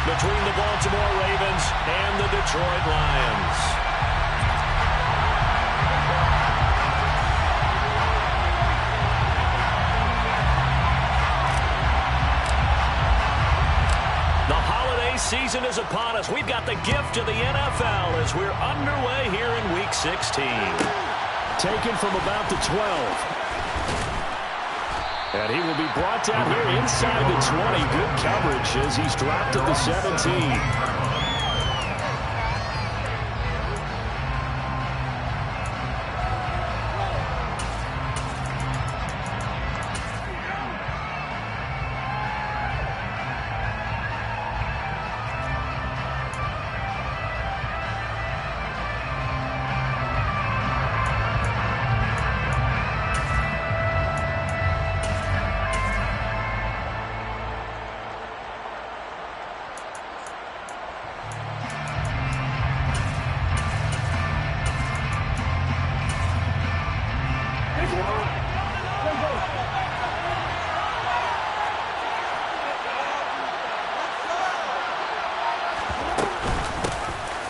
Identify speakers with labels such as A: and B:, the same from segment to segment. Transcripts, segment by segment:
A: between the Baltimore Ravens and the Detroit Lions. The holiday season is upon us. We've got the gift of the NFL as we're underway here in Week 16.
B: Taken from about the 12. And he will be brought down here inside the 20. Good coverage as he's dropped at the 17.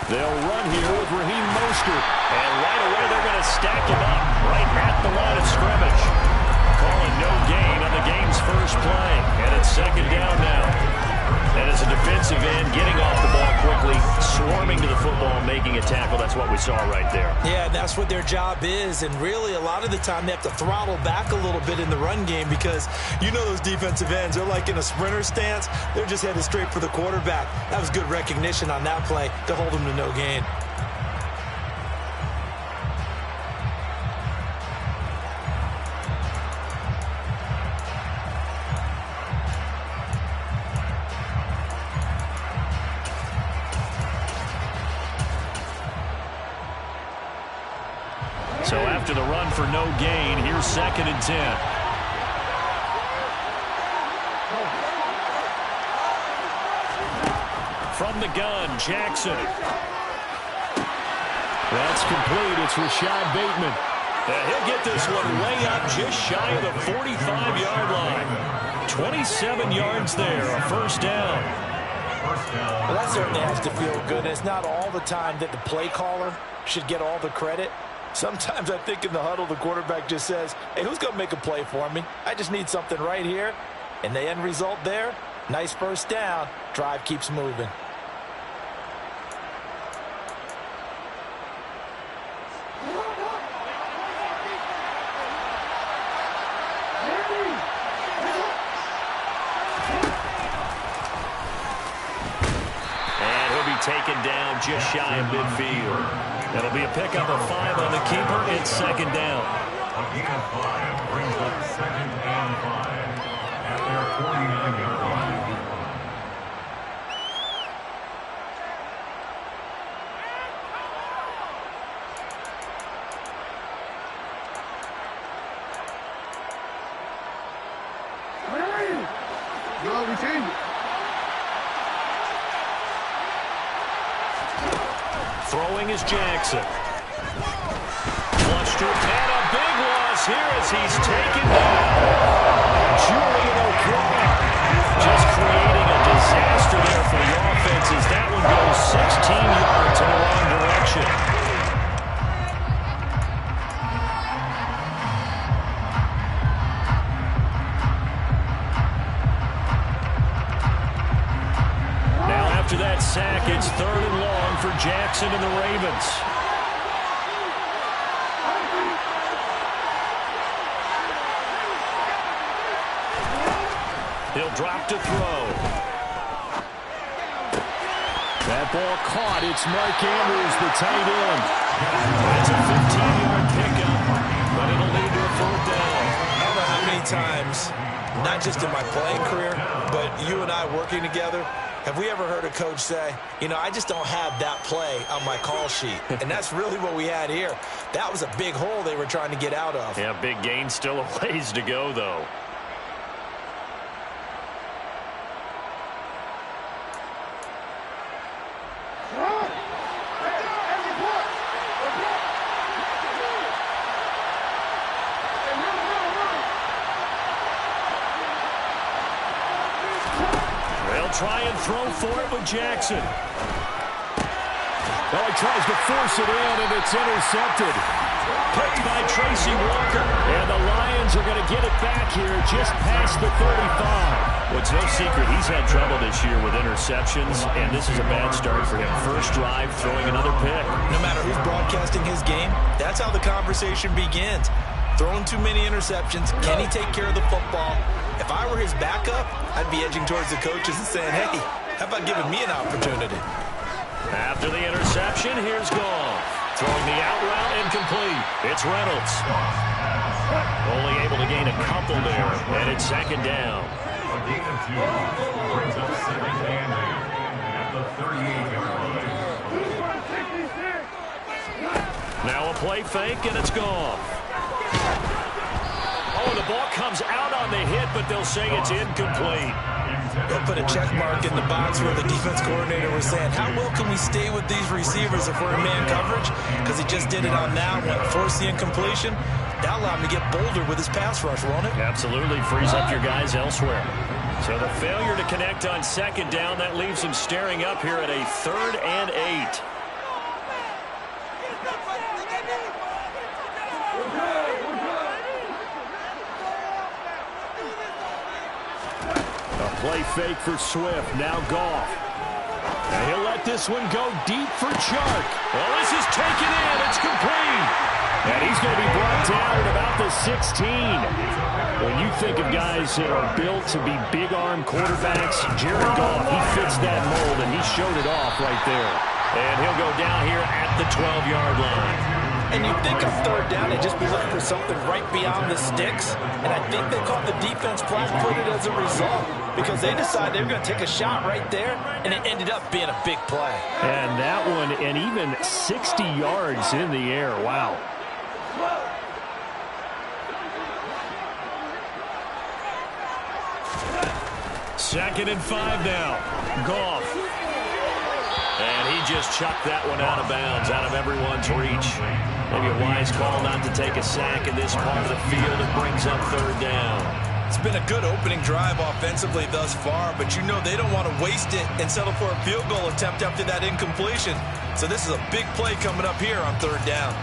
B: They'll run here with Raheem Mostert.
A: And right away they're going to stack him up right at the line of scrimmage. Calling no gain on the game's first play. And it's second down now. And as a defensive end, getting off the ball quickly, swarming to the football, making a tackle. That's what we saw right there.
C: Yeah, that's what their job is. And really, a lot of the time, they have to throttle back a little bit in the run game because you know those defensive ends, they're like in a sprinter stance. They're just headed straight for the quarterback. That was good recognition on that play to hold them to no gain.
A: So after the run for no gain, here's 2nd and 10. From the gun, Jackson.
B: That's complete. It's Rashad Bateman.
A: He'll get this one way up just shy of the 45-yard line. 27 yards there, a first down.
C: Well, that certainly has to feel good. It's not all the time that the play caller should get all the credit. Sometimes I think in the huddle, the quarterback just says, hey, who's going to make a play for me? I just need something right here. And the end result there, nice first down. Drive keeps moving.
A: And he'll be taken down just shy of midfield. That'll be a pickup of 5 on the keeper. It's second down.
D: A gain of 5 brings up 2nd and 5 at their 49-yard line.
A: Throwing is Jackson. Flush to and a big loss here as he's taken down. Julian O'Connor just creating a disaster there for the offense as that one goes 16 yards in the wrong direction. After that sack, it's 3rd and long for Jackson and the Ravens. He'll drop to throw.
B: That ball caught. It's Mark Andrews, the tight end.
A: That's a 15-yard pickup, but it'll lead to a 4th down.
C: I don't know how many times, not just in my playing career, but you and I working together, have we ever heard a coach say, you know, I just don't have that play on my call sheet? And that's really what we had here. That was a big hole they were trying to get out of.
A: Yeah, big gain, still a ways to go, though.
B: They'll try and throw for it with Jackson. Well, he tries to force it in, and it's intercepted. Picked by Tracy Walker. And the Lions are going to get it back here just past the 35.
A: Well, it's no secret he's had trouble this year with interceptions, and this is a bad start for him. First drive, throwing another pick.
C: No matter who's broadcasting his game, that's how the conversation begins. Throwing too many interceptions. Can he take care of the football? If I were his backup, I'd be edging towards the coaches and saying, hey, how about giving me an opportunity?
A: After the interception, here's Goff. Throwing the out route incomplete. It's Reynolds. Only able to gain a couple there, and it's second down.
D: A gain of 2 brings up 2nd and 8 at the 38-yard line.
A: Now a play fake, and it's Goff. Oh, the ball comes out on the hit, but they'll say it's incomplete.
C: They'll put a check mark in the box where the defense coordinator was saying, how well can we stay with these receivers if we're in man coverage? Because he just did it on that one, forced the incompletion. That'll allow him to get bolder with his pass rush, won't it?
A: Absolutely, frees up your guys elsewhere. So the failure to connect on second down, that leaves them staring up here at a 3rd and 8.
B: Play fake for Swift. Now Goff. And he'll let this one go deep for Chark.
A: Well, this is taken in. It's complete.
B: And he's going to be brought down at about the 16. When you think of guys that are built to be big-arm quarterbacks, Jared Goff, he fits that mold, and he showed it off right there.
A: And he'll go down here at the 12-yard line.
C: And you'd think on 3rd down, they'd just be looking for something right beyond the sticks. And I think they caught the defense flat-footed as a result because they decided they were going to take a shot right there, and it ended up being a big play.
B: And that one, and even 60 yards in the air. Wow.
A: Second and 5 now. Goff. And he just chucked that one out of bounds, out of everyone's reach. Maybe a wise call not to take a sack in this part of the field. It brings up 3rd down.
C: It's been a good opening drive offensively thus far, but you know they don't want to waste it and settle for a field goal attempt after that incompletion. So this is a big play coming up here on 3rd down.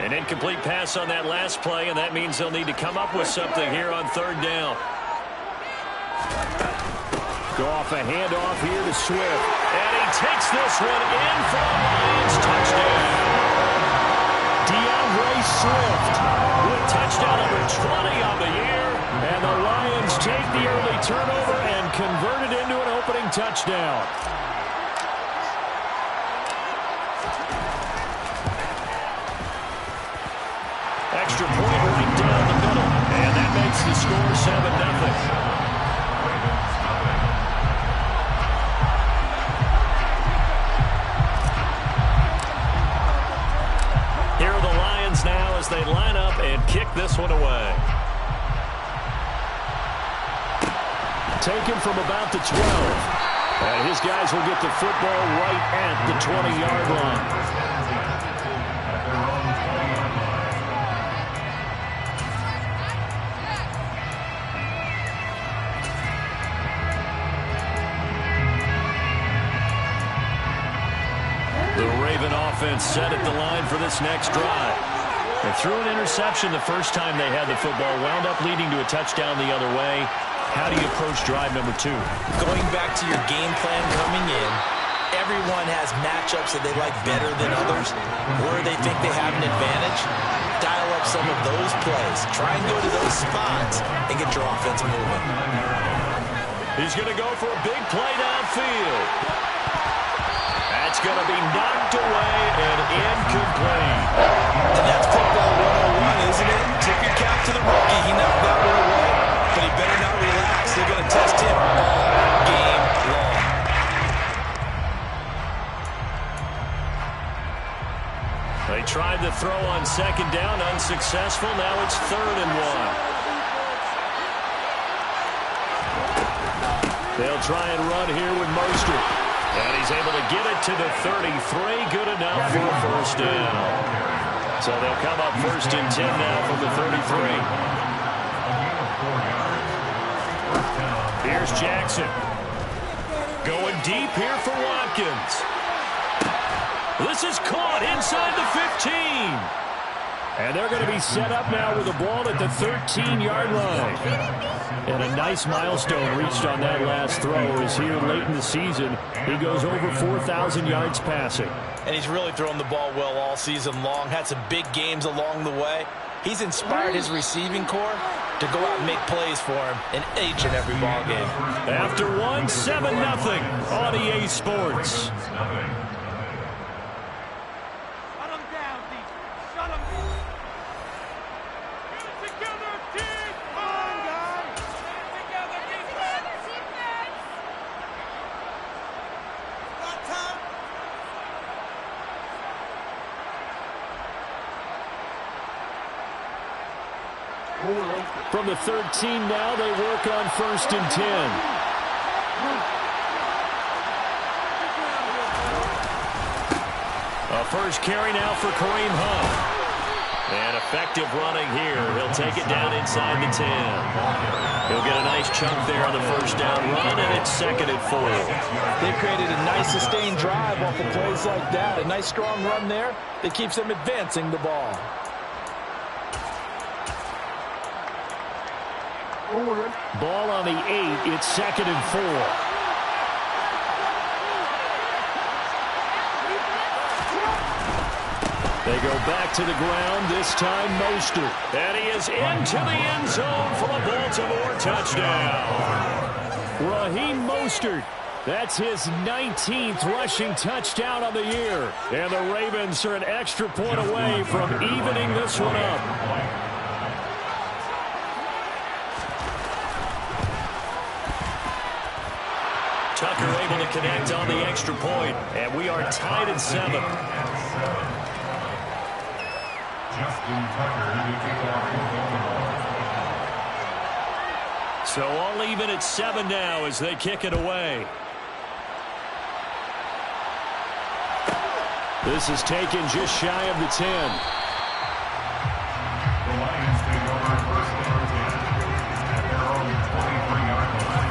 A: An incomplete pass on that last play, and that means they'll need to come up with something here on 3rd down.
B: Goff, a handoff here to Swift.
A: And he takes this one in for a Lions touchdown.
B: DeAndre Swift
A: with touchdown number 20 on the year.
B: And the Lions take the early turnover and convert it into an opening touchdown.
A: Extra point right down the middle. And that makes the score 7-0. Here are the Lions now as they line up and kick this one away.
B: Taken from about the 12. And his guys will get the football right at the 20-yard line.
A: Offense set at the line for this next drive. They threw an interception the first time they had the football, wound up leading to a touchdown the other way. How do you approach drive number 2?
C: Going back to your game plan coming in, everyone has matchups that they like better than others, where they think they have an advantage. Dial up some of those plays. Try and go to those spots and get your offense moving.
A: He's going to go for a big play downfield. That's going to be knocked away and incomplete.
C: And that's football 101, isn't it? Tip your cap to the rookie. He knocked that one away. But he better not relax. They're going to test him all game long.
A: They tried to throw on second down, unsuccessful. Now it's 3rd and 1. They'll try and run here with Mostert. And he's able to get it to the 33. Good enough for a first down. So they'll come up 1st and 10 now from the 33. Here's Jackson. Going deep here for Watkins. This is caught inside the 15. And they're going to be set up now with the ball at the 13-yard line. And a nice milestone reached on that last throw as here late in the season, he goes over 4,000 yards passing.
C: And he's really thrown the ball well all season long. Had some big games along the way. He's inspired his receiving corps to go out and make plays for him in each and every ball game.
A: After 1, 7-0 on EA Sports.
B: From the 13 now, they work on 1st and 10.
A: A first carry now for Kareem Hunt. And effective running here. He'll take it down inside the 10. He'll get a nice chunk there on the first down run, and it's 2nd and 4.
C: They've created a nice sustained drive off of plays like that. A nice strong run there that keeps them advancing the ball.
B: Ball on the 8. It's 2nd and 4. They go back to the ground, this time Mostert.
A: And he is into the end zone for a Baltimore touchdown.
B: Raheem Mostert. That's his 19th rushing touchdown on the year. And the Ravens are an extra point away from evening this one up.
A: Tucker able to connect on the extra point, and we are tied at 7.
D: Justin Tucker to kick off the
A: So all even at 7 now as they kick it away.
B: This is taken just shy of the 10.
D: The Lions take over 1st and 10 at their own 23-yard line.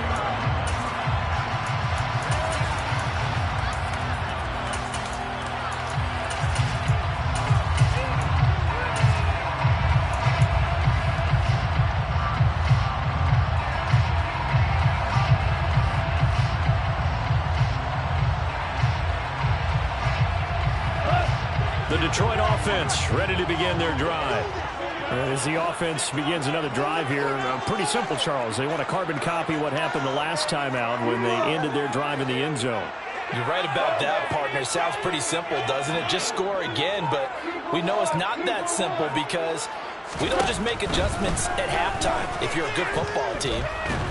A: The Detroit offense ready to begin their drive.
B: As the offense begins another drive here, pretty simple, Charles. They want to carbon copy what happened the last time out when they ended their drive in the end zone.
C: You're right about that, partner. Sounds pretty simple, doesn't it? Just score again, but we know it's not that simple because we don't just make adjustments at halftime if you're a good football team.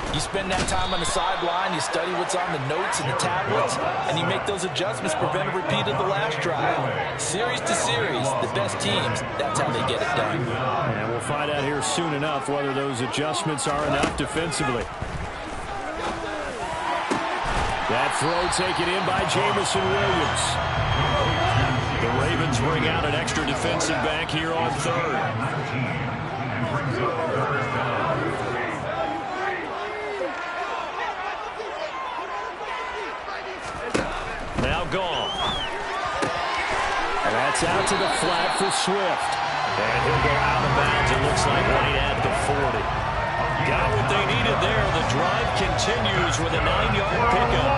C: You spend that time on the sideline, you study what's on the notes and the tablets, and you make those adjustments, prevent a repeat of the last drive. Series to series, the best teams, that's how they get it done.
B: And we'll find out here soon enough whether those adjustments are enough defensively. That throw taken in by Jamison Williams.
A: The Ravens bring out an extra defensive back here on 3rd. Now gone.
B: And that's out to the flat for Swift.
A: And he'll go out of bounds, it looks like, right at the 40. Got what they needed there. The drive continues with a 9-yard pickup.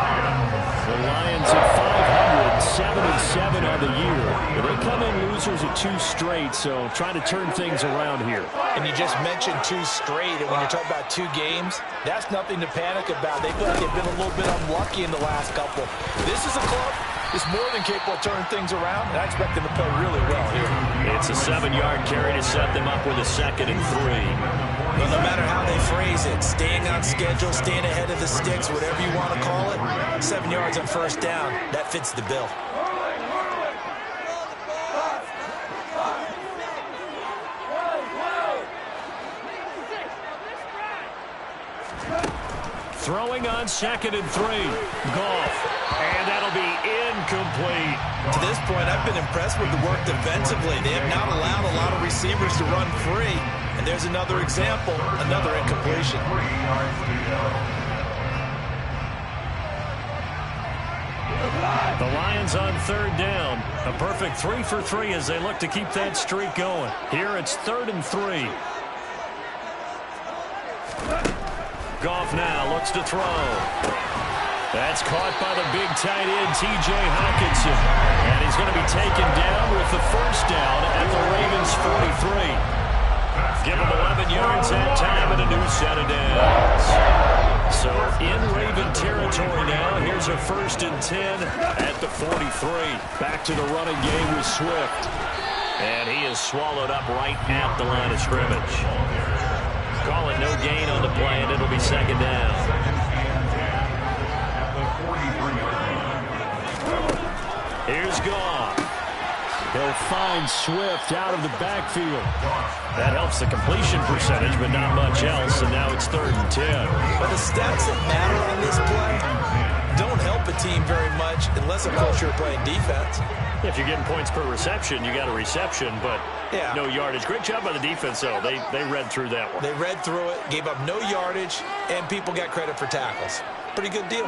B: The Lions at 500, 7-7 on the year. They come in losers at 2 straight, so trying to turn things around here.
C: And you just mentioned 2 straight, and when you're talking about 2 games, that's nothing to panic about. They feel like they've been a little bit unlucky in the last couple. This is a club that's more than capable of turning things around, and I expect them to play really well here.
A: It's a 7-yard carry to set them up with a 2nd and 3.
C: Well, no matter how they phrase it, staying on schedule, staying ahead of the sticks, whatever you want to call it, 7 yards on first down, that fits the bill.
B: Throwing on 2nd and 3. Goff. And that'll be incomplete.
C: To this point, I've been impressed with the work defensively. They have not allowed a lot of receivers to run free. And there's another example, another incompletion.
B: The Lions on 3rd down. A perfect 3 for 3 as they look to keep that streak going. Here it's 3rd and 3. Goff now looks to throw. That's caught by the big tight end, T.J. Hockenson. And he's going to be taken down with the first down at the Ravens' 43. Give him 11 yards that time and a new set of downs. So in Raven territory now, here's a 1st and 10 at the 43. Back to the running game with Swift. And he is swallowed up right at the line of scrimmage. Call it no gain on the play, and it'll be 2nd down. Here's Goff. He'll find Swift out of the backfield. That helps the completion percentage, but not much else, and now it's 3rd and 10.
C: But the stats that matter on this play don't help a team very much unless, of course, you're playing defense.
B: If you're getting points per reception, you got a reception, but no yardage. Great job by the defense, though. They read through that one.
C: They read through it, gave up no yardage, and people got credit for tackles. Pretty good deal.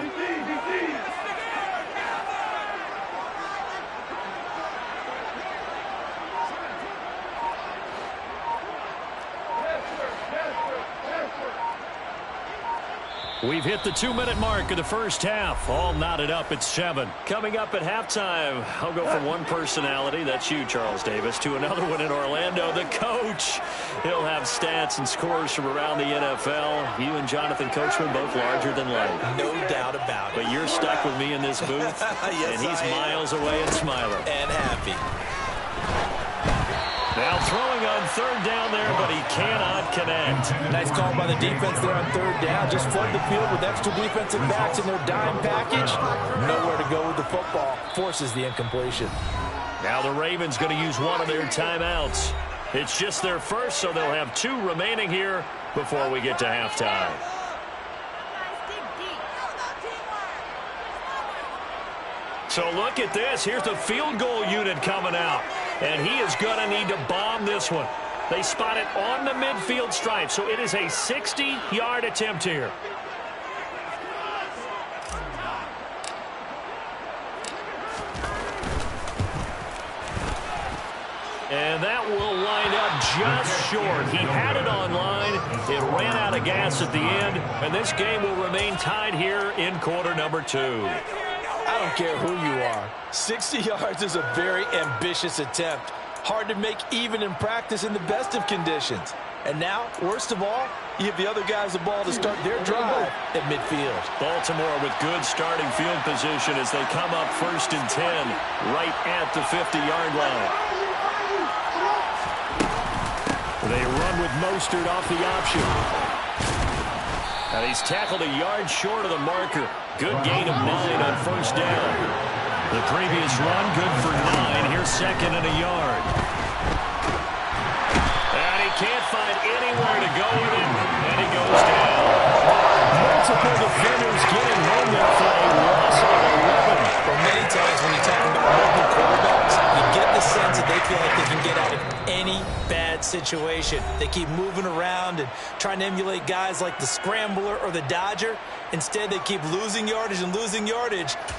B: We've hit the 2-minute mark of the first half. All knotted up at 7. Coming up at halftime, I'll go from one personality, that's you, Charles Davis, to another one in Orlando, the coach. He'll have stats and scores from around the NFL. You and Jonathan Coachman both larger than life.
C: No doubt about it.
B: But you're stuck with me in this booth,
C: yes,
B: and he's miles away and smiling.
C: And happy.
B: Now throwing on 3rd down there, but he cannot connect.
C: Nice call by the defense there on 3rd down. Just flood the field with extra defensive backs in their dime package. Nowhere to go with the football. Forces the incompletion.
B: Now the Ravens going to use one of their timeouts. It's just their first, so they'll have 2 remaining here before we get to halftime. So look at this. Here's the field goal unit coming out. And he is going to need to bomb this one. They spot it on the midfield stripe, so it is a 60-yard attempt here. And that will wind up just short. He had it on line. It ran out of gas at the end, and this game will remain tied here in quarter number 2.
C: I don't care who you are. 60 yards is a very ambitious attempt. Hard to make even in practice in the best of conditions. And now, worst of all, you give the other guys the ball to start their drive at midfield.
B: Baltimore with good starting field position as they come up 1st and 10 right at the 50-yard line. They run with Mostert off the option. And he's tackled a yard short of the marker. Good gain of 9 on 1st down. The previous run, good for 9. Here's 2nd and a yard. And he can't find anywhere to go with it, and he goes down. Multiple defenders getting home there for a loss of 11.
C: Well, many times when you talk about mobile quarterbacks, you get the sense that they feel like they can get out of any bad situation. They keep moving around and trying to emulate guys like the Scrambler or the Dodger. Instead, they keep losing yardage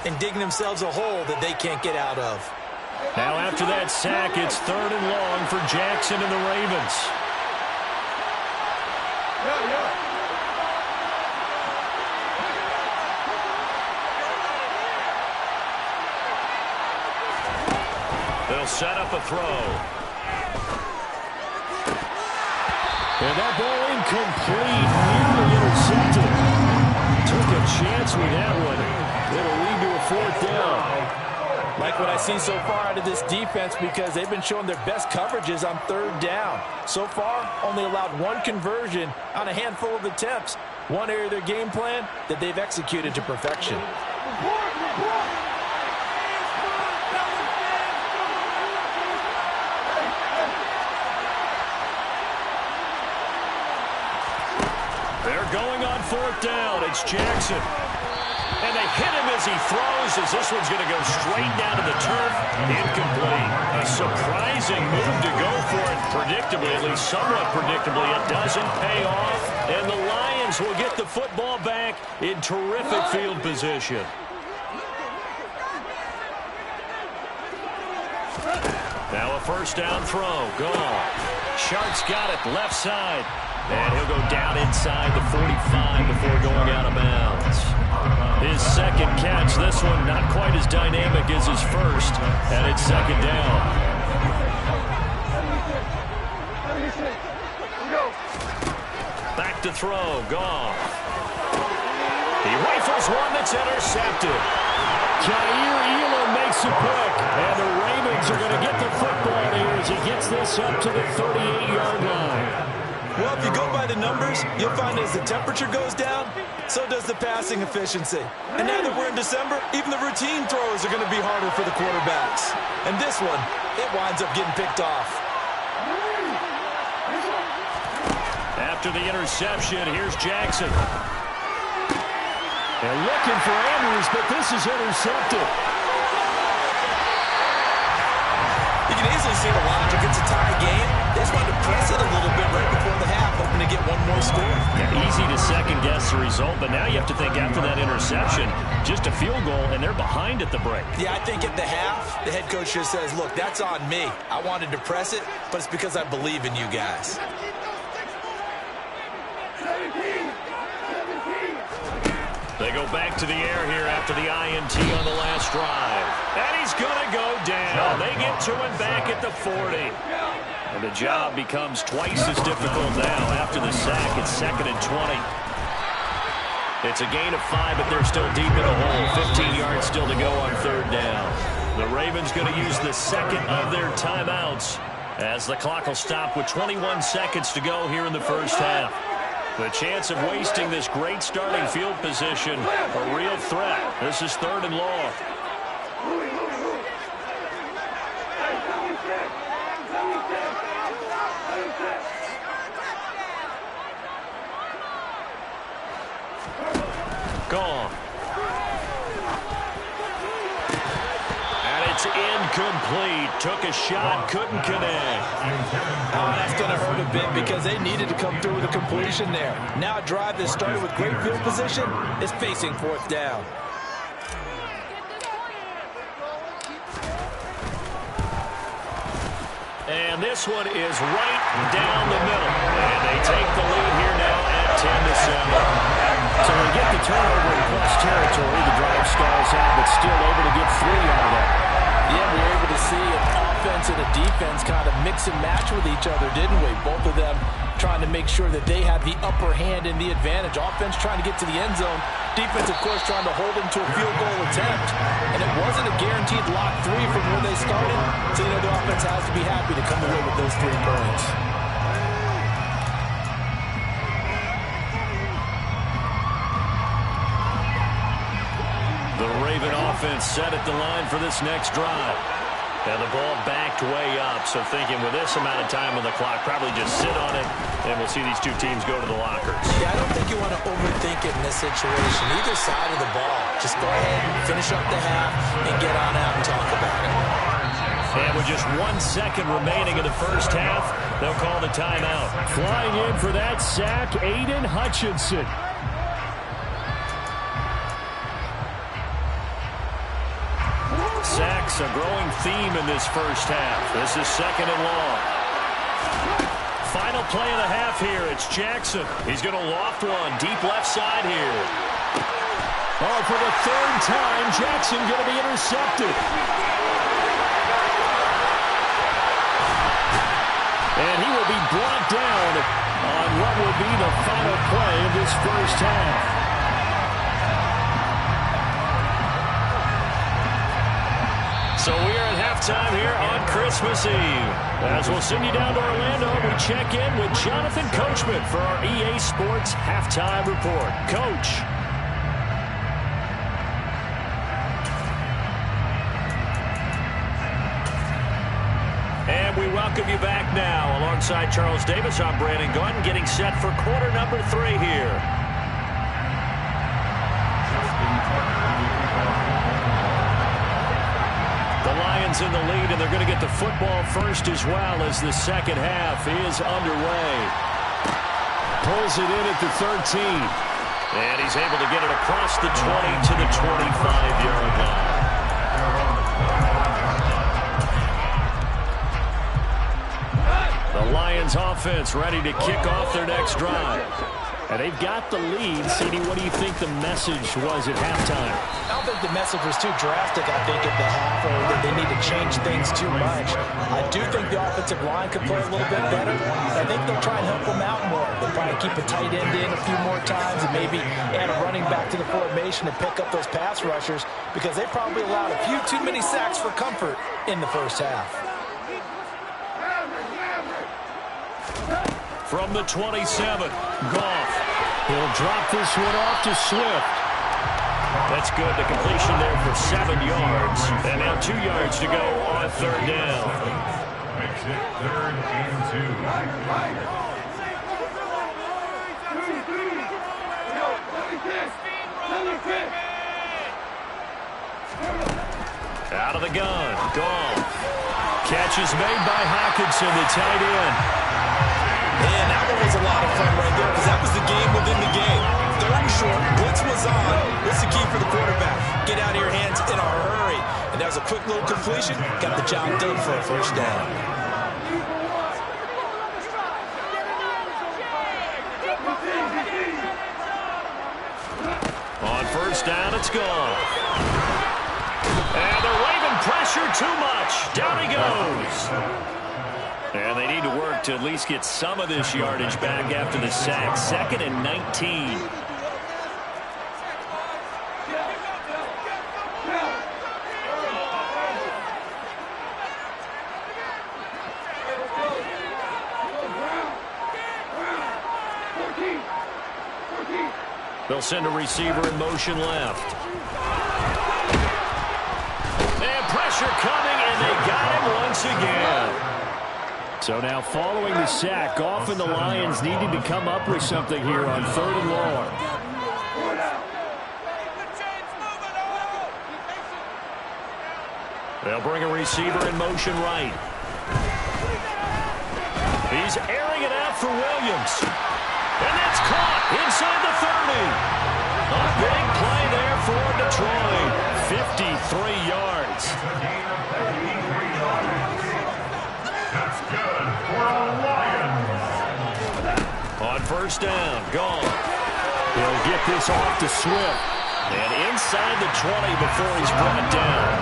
C: and digging themselves a hole that they can't get out of.
B: Now after that sack, it's 3rd and long for Jackson and the Ravens. They'll set up a throw. And that ball incomplete, nearly intercepted. Took a chance with that one. It'll lead to a 4th down.
C: Like what I see so far out of this defense because they've been showing their best coverages on 3rd down. So far, only allowed 1 conversion on a handful of attempts. One area of their game plan that they've executed to perfection.
B: They're going on 4th down. It's
A: It's Jackson. And they hit him as he throws, as this one's going to go straight down to the turf. Incomplete. A surprising move to go for it. Predictably, at least somewhat predictably, it doesn't pay off. And the Lions will get the football back in terrific field position. Now a first down throw. Gone. Shark's got it left side. And he'll go down inside the 45 before going out of bounds. His second catch, this one not quite as dynamic as his first, and it's second down. Back to throw, Goff. He rifles one that's intercepted.
B: Jair Elam makes it quick, and the Ravens are going to get the football here as he gets this up to the 38-yard line.
C: Well, if you go by the numbers, you'll find as the temperature goes down, so does the passing efficiency. And now that we're in December, even the routine throws are going to be harder for the quarterbacks. And this one, it winds up getting picked off.
A: After the interception, here's Jackson.
B: They're looking for Andrews, but this is intercepted.
C: You can easily see the logic. It's a tie game. They just wanted to press it a little bit right before the half, hoping to get one more score.
A: Yeah, easy to second-guess the result, but now you have to think after that interception, just a field goal, and they're behind at the break.
C: Yeah, I think at the half, the head coach just says, look, that's on me. I wanted to press it, but it's because I believe in you guys.
A: They go back to the air here after the INT on the last drive. And he's going to go down. They get to him back at the 40. And the job becomes twice as difficult now after the sack. It's 2nd and 20. It's a gain of 5, but they're still deep in a hole. 15 yards still to go on 3rd down. The Ravens going to use the second of their timeouts as the clock will stop with 21 seconds to go here in the first half. The chance of wasting this great starting field position, a real threat. This is 3rd and long. Gone. And it's incomplete. Took a shot, couldn't connect.
C: Oh, that's going to hurt a bit because they needed to come through with a completion there. Now a drive that started with great field position is facing 4th down.
A: And this one is right down the middle. And they take the lead here now at 10-7.
B: So they get the turnover in plus territory. The drive stalls out, but still able to get 3 out of that.
C: Yeah, we were able to see an offense and a defense kind of mix and match with each other, didn't we? Both of them trying to make sure that they have the upper hand and the advantage. Offense trying to get to the end zone. Defense, of course, trying to hold them to a field goal attempt. And it wasn't a guaranteed lock 3 from where they started. So, the offense has to be happy to come away with those 3 points.
A: The Raven offense set at the line for this next drive. And the ball backed way up, so thinking with this amount of time on the clock, probably just sit on it, and we'll see these two teams go to the lockers.
C: Yeah, I don't think you want to overthink it in this situation. Either side of the ball. Just go ahead, finish up the half, and get on out and talk about it.
A: And with just 1 second remaining in the first half, they'll call the timeout.
B: Flying in for that sack, Aiden Hutchinson.
A: Sacks a growing theme in this first half. This is 2nd and long. Final play of the half here. It's Jackson. He's going to loft one deep left side here.
B: Oh, for the 3rd time, Jackson going to be intercepted. And he will be brought down on what will be the final play of this first half.
A: So we are at halftime here on Christmas Eve. As we'll send you down to Orlando, we check in with Jonathan Coachman for our EA Sports Halftime Report. Coach. And we welcome you back now. Alongside Charles Davis, I'm Brandon Gunn, getting set for quarter number 3 here.
B: Lions in the lead, and they're going to get the football first as well as the second half is underway. Pulls it in at the 13.
A: And he's able to get it across the 20 to the 25-yard line. The Lions offense ready to kick off their next drive.
B: And they've got the lead. CD, what do you think the message was at halftime?
C: I don't think the message was too drastic, I think, at the half, or that they need to change things too much. I do think the offensive line could play a little bit better. I think they'll try and help them out more. They'll probably keep a tight end in a few more times and maybe add a running back to the formation and pick up those pass rushers, because they probably allowed a few too many sacks for comfort in the first half.
A: From the 27, Goff.
B: He'll drop this one off to Swift.
A: That's good. The completion there for 7 yards. And now 2 yards to go on third down.
D: Makes it 3rd and 2.
A: Out of the gun. Goff. Catch is made by Hockenson, the tight end.
E: And that one was a lot of fun right there, because that was the game within the game. 3rd and short, blitz was on. What's the key for the quarterback? Get out of your hands in a hurry. And that was a quick little completion. Got the job done for a first down.
A: On first down, it's gone. And they're waving pressure too much. Down he goes. And they need to work to at least get some of this yardage back after the sack. 2nd and 19. They'll send a receiver in motion left. And pressure coming, and they got him once again.
B: So now following the sack, Goff and the Lions needed to come up with something here on 3rd and long.
A: They'll bring a receiver in motion right. He's airing it out for Williams. And that's caught inside the 30. A big play there for Detroit. 53 yards.
D: That's good for the Lions.
A: On first down, gone.
B: He'll get this off to Swift.
A: And inside the 20 before he's brought down.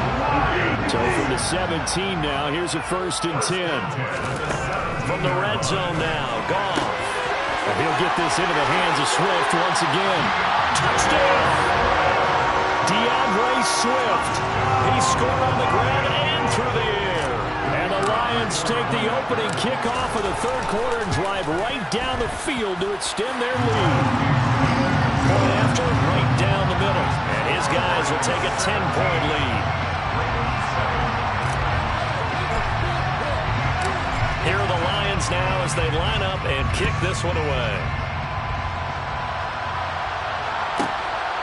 B: So from the 17 now, here's a 1st and 10.
A: From the red zone now, Goff.
B: And he'll get this into the hands of Swift once again.
A: Touchdown!
B: DeAndre Swift.
A: He scored on the ground and through the air.
B: And the Lions take the opening kickoff of the 3rd quarter and drive right down the field to extend their lead.
A: Point after, right down the middle. And his guys will take a 10-point lead. Here are the Lions now as they line up and kick this one away.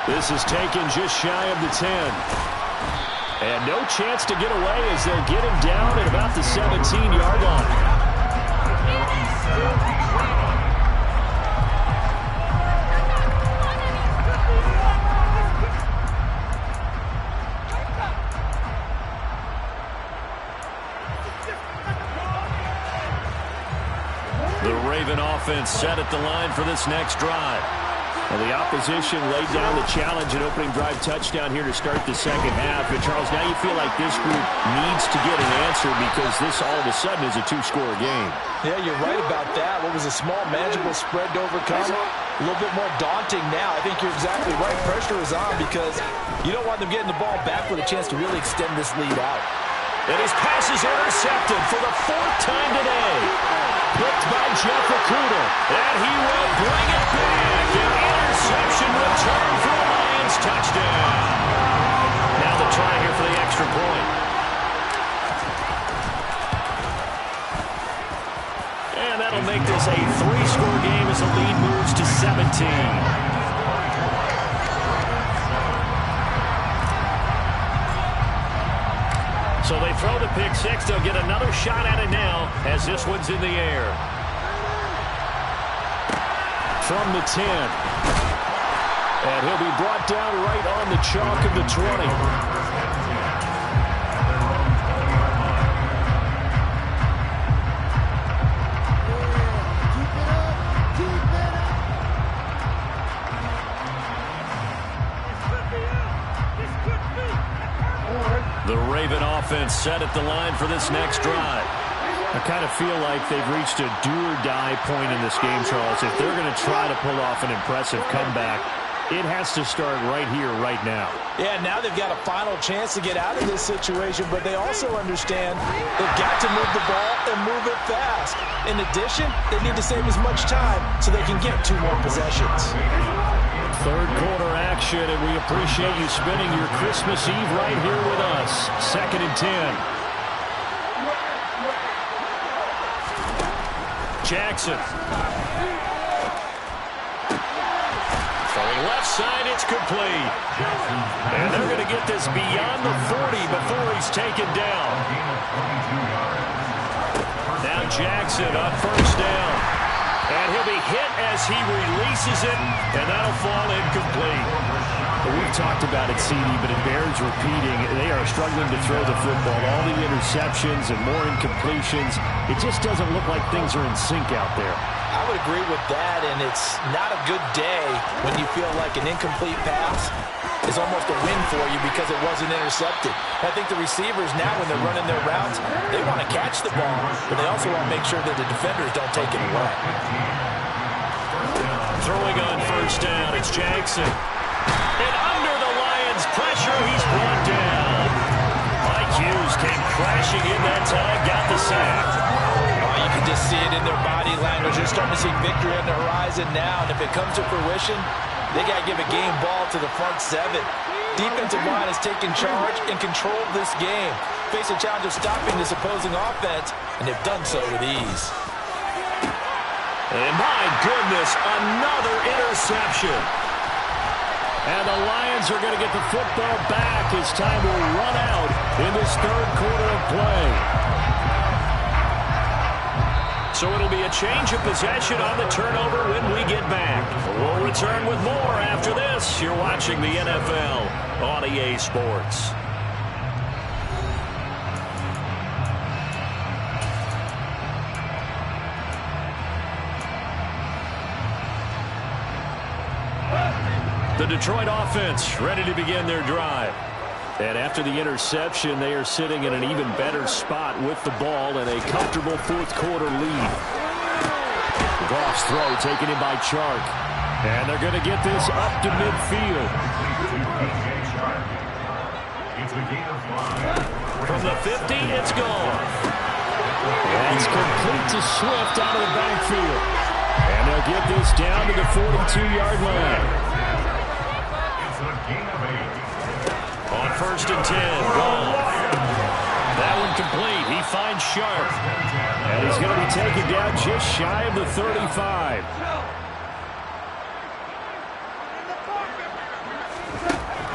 B: This is taken just shy of the 10. And no chance to get away as they'll get him down at about the 17-yard line.
A: The Raven offense set at the line for this next drive.
B: Well, the opposition laid down the challenge and opening drive touchdown here to start the second half. And, Charles, now you feel like this group needs to get an answer because this all of a sudden is a 2-score game.
C: Yeah, you're right about that. What was a small, manageable spread to overcome, a little bit more daunting now. I think you're exactly right. Pressure is on because you don't want them getting the ball back with a chance to really extend this lead out.
A: And his pass is intercepted for the 4th time today. Picked by Jeff Okudah. And he will bring it back. An interception return for a Lions touchdown. Now the try here for the extra point. And that'll make this a 3-score game as the lead moves to 17. So they throw the pick six. They'll get another shot at it now as this one's in the air.
B: From the 10. And he'll be brought down right on the chalk of the 20.
A: The Raven offense set at the line for this next drive.
B: I kind of feel like they've reached a do-or-die point in this game, Charles. If they're going to try to pull off an impressive comeback, it has to start right here, right now.
C: Yeah, now they've got a final chance to get out of this situation, but they also understand they've got to move the ball and move it fast. In addition, they need to save as much time so they can get 2 more possessions.
B: Third quarter action, and we appreciate you spending your Christmas Eve right here with us. 2nd and 10.
A: Jackson. Throwing left side, it's complete. And they're going to get this beyond the 40 before he's taken down. Now Jackson on first down. And he'll be hit as he releases it, and that'll fall incomplete.
B: We've talked about it, CD, but it bears repeating. They are struggling to throw the football. All the interceptions and more incompletions. It just doesn't look like things are in sync out there.
C: I would agree with that, and it's not a good day when you feel like an incomplete pass is almost a win for you because it wasn't intercepted. I think the receivers now, when they're running their routes, they want to catch the ball, but they also want to make sure that the defenders don't take it away.
A: Throwing on first down, it's Jackson. And under the Lions' pressure, he's brought down. Mike Hughes came crashing in that time, got the sack.
C: Oh, you can just see it in their body language. They're starting to see victory on the horizon now, and if it comes to fruition, they got to give a game ball to the front 7. Defensive line has taken charge and controlled this game. Face a challenge of stopping this opposing offense, and they've done so with ease.
A: And my goodness, another interception.
B: And the Lions are going to get the football back as time will run out in this third quarter of play.
A: So it'll be a change of possession on the turnover when we get back. We'll return with more after this. You're watching the NFL on EA Sports. The Detroit offense ready to begin their drive. And after the interception, they are sitting in an even better spot with the ball and a comfortable fourth quarter lead. Goff's throw taken in by Chark. And they're going to get this up to midfield. From the 50, it's gone.
B: That's complete to Swift out of the backfield. And they'll get this down to the 42-yard line.
A: On first and 10, Goff. That one complete. He finds Sharp.
B: And he's going to be taken down just shy of the 35.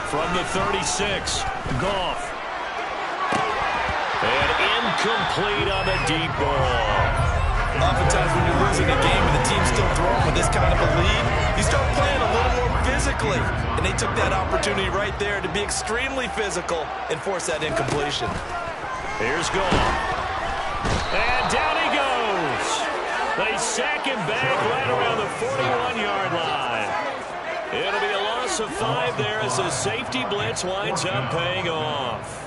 A: From the 36, Goff. And incomplete on the deep ball.
C: Oftentimes when you're losing a game and the team's still throwing with this kind of a lead, you start playing a little more physically. And they took that opportunity right there to be extremely physical and force that incompletion.
A: Here's Goff. And down he goes. They sack him back right around the 41-yard line. It'll be a loss of 5 there as the safety blitz winds up paying off.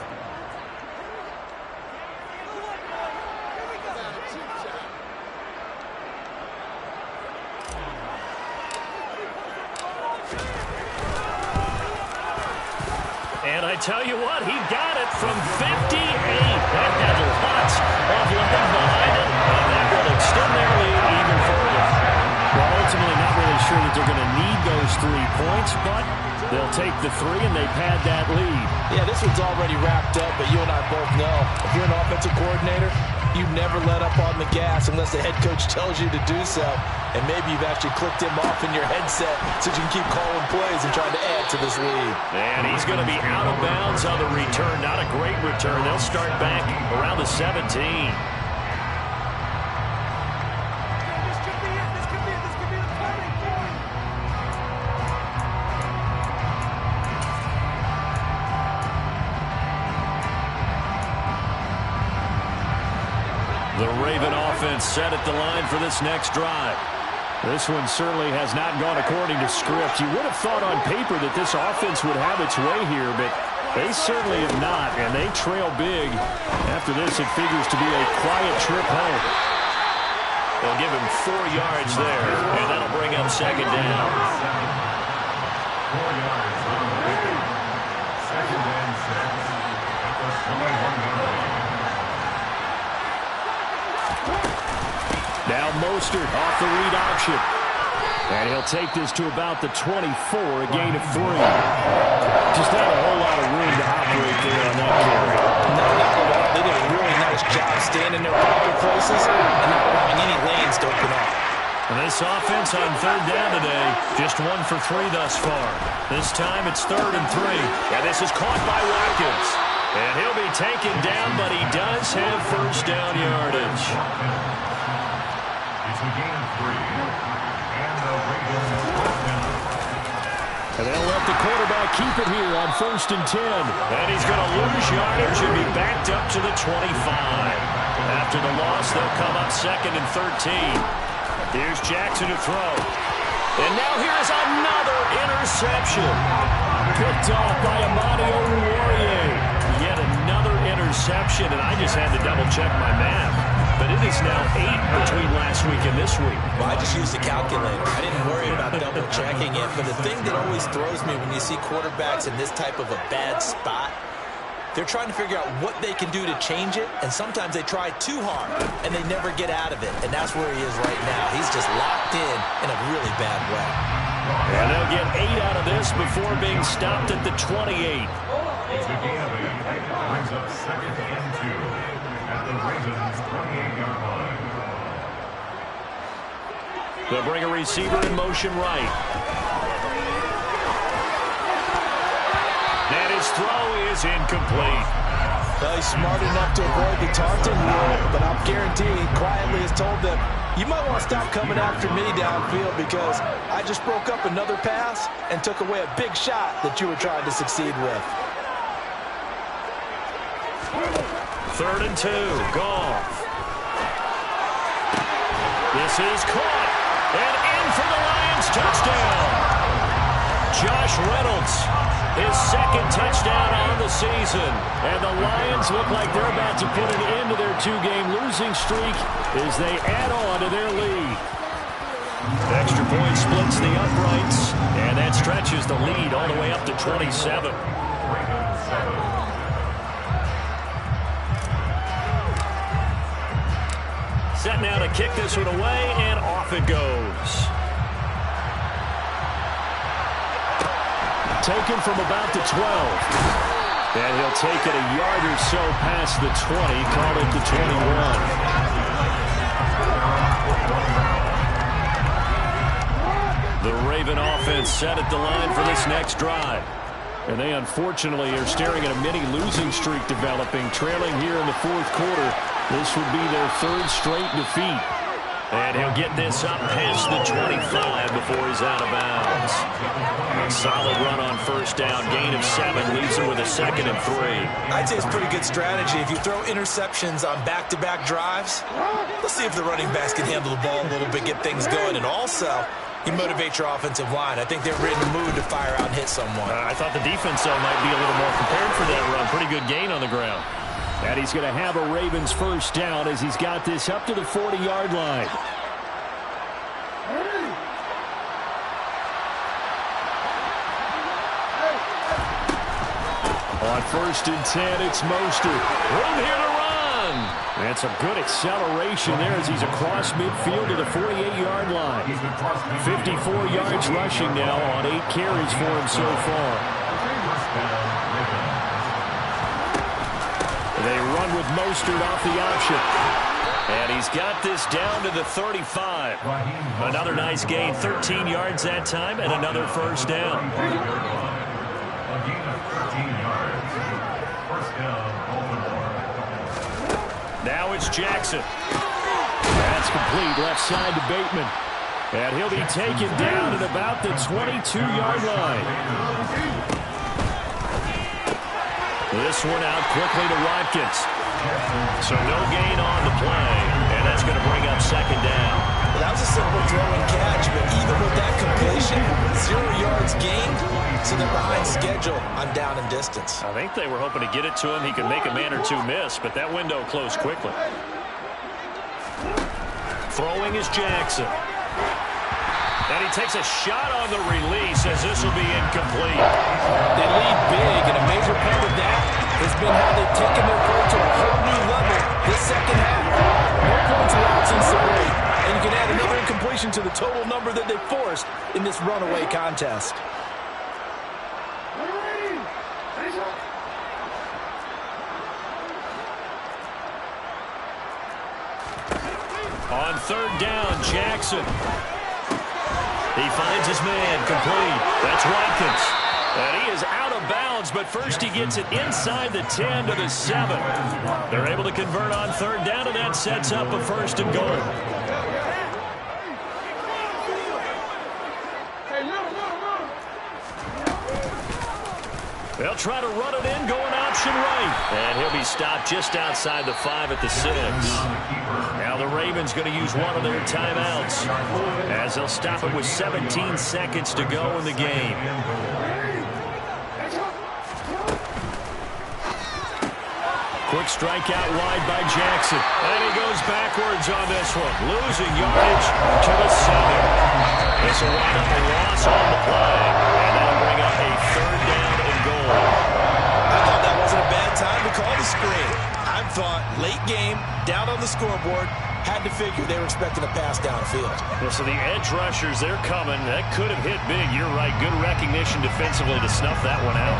A: And I tell you what, he got it from 58. That had lots of leg behind it, and that will extend their lead even further.
B: Well, ultimately not really sure that they're going to need those 3 points, but they'll take the 3 and they pad that lead.
C: Yeah, this one's already wrapped up, but you and I both know, if you're an offensive coordinator, you never let up on the gas unless the head coach tells you to do so. And maybe you've actually clicked him off in your headset so you can keep calling plays and trying to add to this lead.
A: And he's going to be out of bounds on the return. Not a great return. They'll start back around the 17. The Raven offense set at the line for this next drive.
B: This one certainly has not gone according to script. You would have thought on paper that this offense would have its way here, but they certainly have not, and they trail big. After this, it figures to be a quiet trip home.
A: They'll give him 4 yards there, and that'll bring up second down.
D: 4 yards on the Raven. Second and 6 at the 21-yard line.
B: Now Mostert off the read option. And he'll take this to about the 24, a gain of 3. Just not a whole lot of room to operate there on that carry.
C: No, not at all. They did a really nice job staying in their proper places and not allowing any lanes to open up.
A: And this offense on third down today, just 1 for 3 thus far. This time it's 3rd and 3. And this is caught by Watkins. And he'll be taken down, but he does have first down yardage.
D: It's a gain of 3. And the Ravens first down.
B: And they'll let the quarterback keep it here on 1st and 10.
A: And he's going to lose yardage and be backed up to the 25. After the loss, they'll come up 2nd and 13. Here's Jackson to throw. And now here's another interception.
B: Picked off by Amadi Oruwariye.
A: Yet another interception, and I just had to double-check my math. But it is now 8 between last week and this week.
E: Well, I just used the calculator. I didn't worry about double-checking it. But the thing that always throws me when you see quarterbacks in this type of a bad spot, they're trying to figure out what they can do to change it, and sometimes they try too hard, and they never get out of it. And that's where he is right now. He's just locked in a really bad way.
A: And they'll get 8 out of this before being stopped at the 28.
D: It's a gain of 8. Brings up 2nd and 2 at the Ravens 28-yard line.
A: They'll bring a receiver in motion right. And his throw is incomplete.
C: Well, he's smart enough to avoid the taunting rule, but I'm guaranteeing he quietly has told them, you might want to stop coming after me downfield because I just broke up another pass and took away a big shot that you were trying to succeed with.
A: 3rd and 2, Goff. This is caught, and in for the Lions touchdown. Josh Reynolds, his 2nd touchdown on the season. And the Lions look like they're about to put an end to their 2-game losing streak as they add on to their lead. Extra point splits the uprights, and that stretches the lead all the way up to 27. Set now to kick this one away, and off it goes.
B: Taken from about the 12. And he'll take it a yard or so past the 20, call it the 21.
A: The Raven offense set at the line for this next drive.
B: And they unfortunately are staring at a mini losing streak developing, trailing here in the 4th quarter. This would be their 3rd straight defeat.
A: And he'll get this up past the 25 before he's out of bounds. A solid run on 1st down. Gain of 7 leaves him with a 2nd and 3.
E: I'd say it's pretty good strategy. If you throw interceptions on back-to-back drives, let's see if the running backs can handle the ball a little bit, get things going. And also, you motivate your offensive line. I think they're in the mood to fire out and hit someone.
A: I thought the defense, though, might be a little more prepared for that run. Pretty good gain on the ground.
B: And he's going to have a Ravens 1st down as he's got this up to the 40-yard line. On 1st and 10, it's Mostert.
A: Room here to run.
B: And some good acceleration there as he's across midfield to the 48-yard line. 54 yards rushing now on 8 carries for him so far. They run with Mostert off the option.
A: And he's got this down to the 35. Another nice gain, 13 yards that time, and another first down.
D: A gain of 13 yards. First down, Baltimore.
A: Now it's Jackson.
B: That's complete, left side to Bateman. And he'll be taken down at about the 22-yard line. This one out quickly to Watkins.
A: So no gain on the play, and that's going to bring up second down.
C: Well, that was a simple throw and catch, but even with that completion, 0 yards gained, so they're behind schedule on down and distance.
A: I think they were hoping to get it to him. He could make a man or two miss, but that window closed quickly. Throwing is Jackson. And he takes a shot on the release as this will be incomplete.
C: They lead big, and a major part of that has been how they've taken their play to a whole new level this second half. No points allowed since the break, and you can add another incompletion to the total number that they forced in this runaway contest.
A: On third down, Jackson. He finds his man, complete. That's Watkins. And he is out of bounds, but first he gets it inside the 10 to the 7. They're able to convert on third down, and that sets up a first and goal. They'll try to run it in, going option right. And he'll be stopped just outside the 5 at the 6. Now the Ravens going to use one of their timeouts as they'll stop it with 17 seconds to go in the game. Quick strike out wide by Jackson. And he goes backwards on this one, losing yardage to the 7. This will wind up a loss on the play, and that'll bring up a third down and goal.
C: I thought that wasn't a bad time to call the screen. I thought late game, down on the scoreboard, had to figure they were expecting a pass downfield.
A: Yeah, so the edge rushers, they're coming. That could have hit big. You're right. Good recognition defensively to snuff that one out.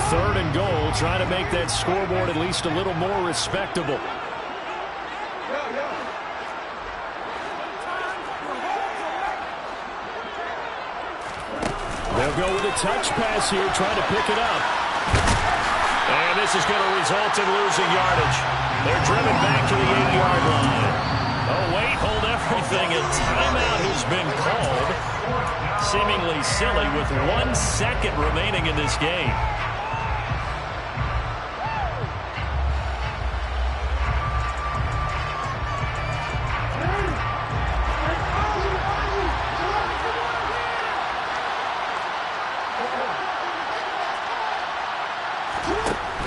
B: Third and goal, trying to make that scoreboard at least a little more respectable. They'll go with a touch pass here, trying to pick it up.
A: And this is going to result in losing yardage. They're driven back to the 8-yard line. Oh, wait, hold everything. A timeout has been called. Seemingly silly with 1 second remaining in this game.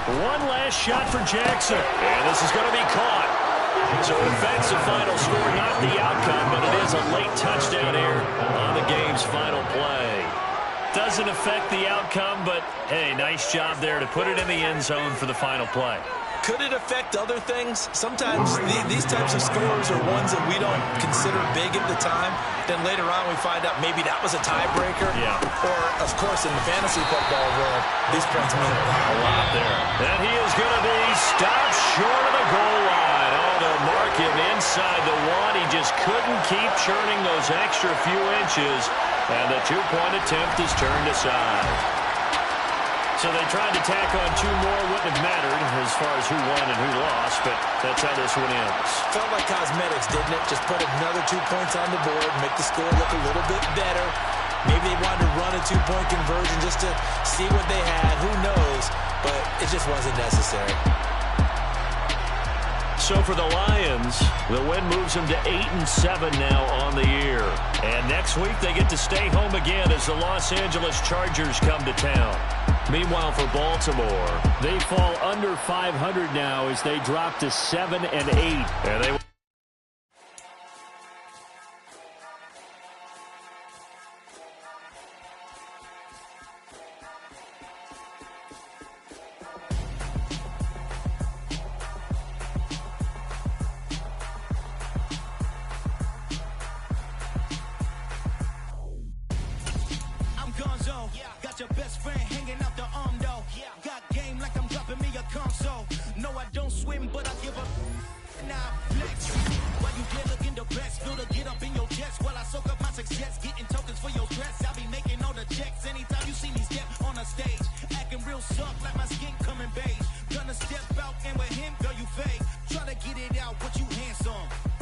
A: One last shot for Jackson. And this is going to be caught. So defensive final score, not the outcome, but it is a late touchdown here on the game's final play. Doesn't affect the outcome, but, hey, nice job there to put it in the end zone for the final play.
C: Could it affect other things? Sometimes these types of scores are ones that we don't consider big at the time. Then later on we find out maybe that was a tiebreaker.
A: Yeah.
C: Or, of course, in the fantasy football world, these points mean a lot
A: there. And he is going to be stopped short of the goal line. Oh, they'll mark him inside the 1. He just couldn't keep churning those extra few inches. And the two-point attempt is turned aside. So they tried to tack on 2 more. Wouldn't have mattered as far as who won and who lost, but that's how this one ends.
C: Felt like cosmetics, didn't it? Just put another 2 points on the board, make the score look a little bit better. Maybe they wanted to run a 2-point conversion just to see what they had. Who knows? But it just wasn't necessary.
A: So for the Lions, the win moves them to 8-7 now on the year. And next week they get to stay home again as the Los Angeles Chargers come to town. Meanwhile, for Baltimore,
B: they fall under 500 now as they drop to 7-8.
A: And they
F: Got your best friend hanging out the arm though. Got game like I'm dropping me a console. No, I don't swim, but I give up. Nah, flex. While you there looking the best, feel the get up in your chest. While I soak up my success, getting tokens for your stress. I'll be making all the checks anytime you see me step on a stage. Acting real soft like my skin coming beige. Gonna step out and with him, girl, you fake. Try to get it out, but you handsome.